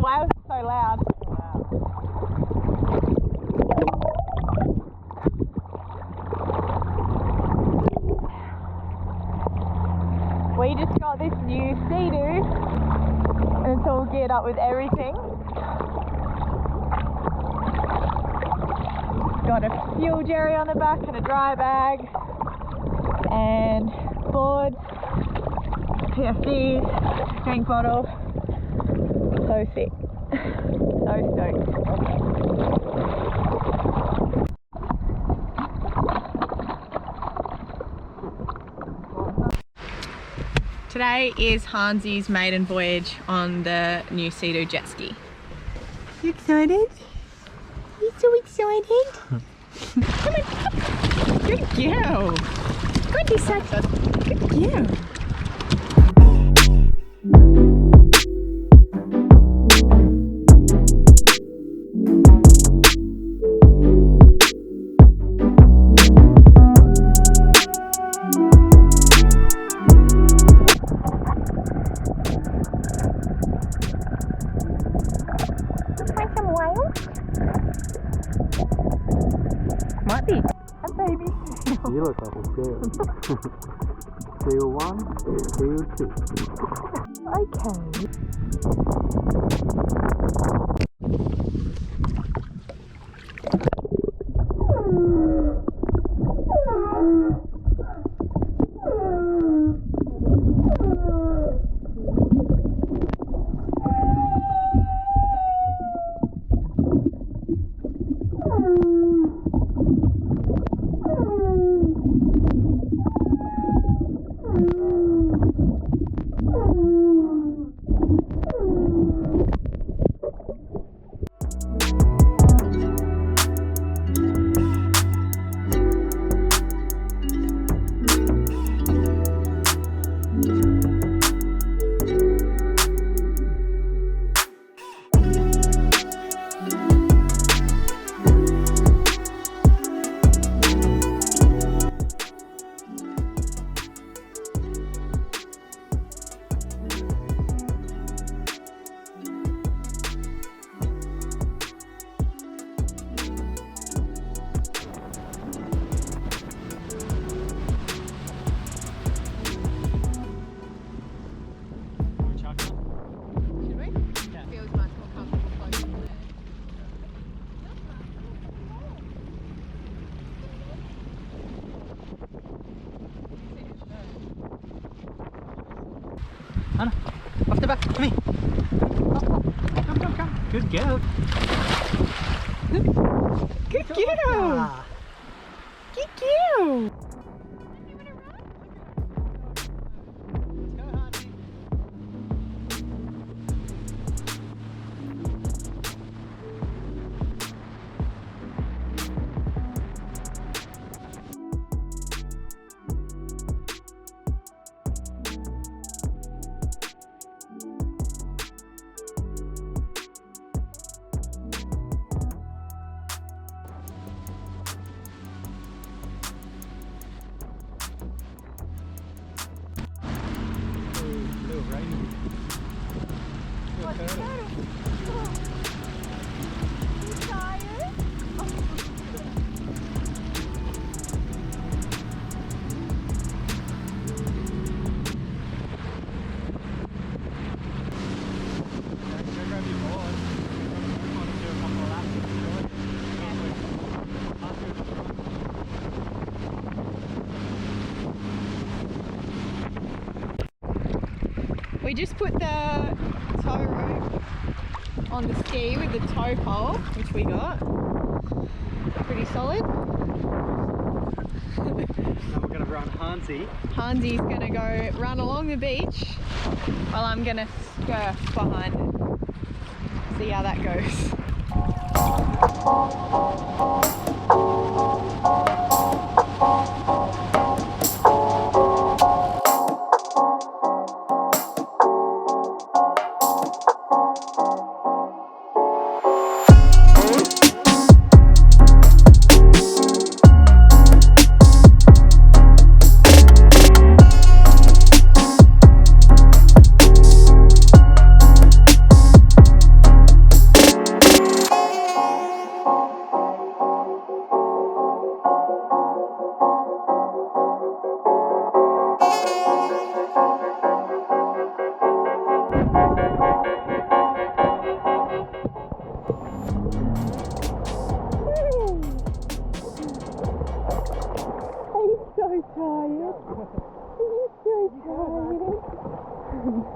whales are so loud. We just got this new SeaDoo and it's all geared up with everything. Got a fuel jerry on the back and a dry bag and boards, PFDs, drink bottle. So sick. So stoked. Today is Hansi's maiden voyage on the new SeaDoo jet ski. You excited? You so excited? Come on. Good girl. Good girl. Good girl. Might be a baby seal. You look like a seal. Seal 1, seal 2. Okay. Anna, off the back, come here. Come. Good girl. Good girl. Good girl. We just put the tow rope on the ski with the tow pole, which we got. Pretty solid. Now we're going to run Hansi. Hansi's going to go run along the beach while I'm going to skurf behind it. See how that goes.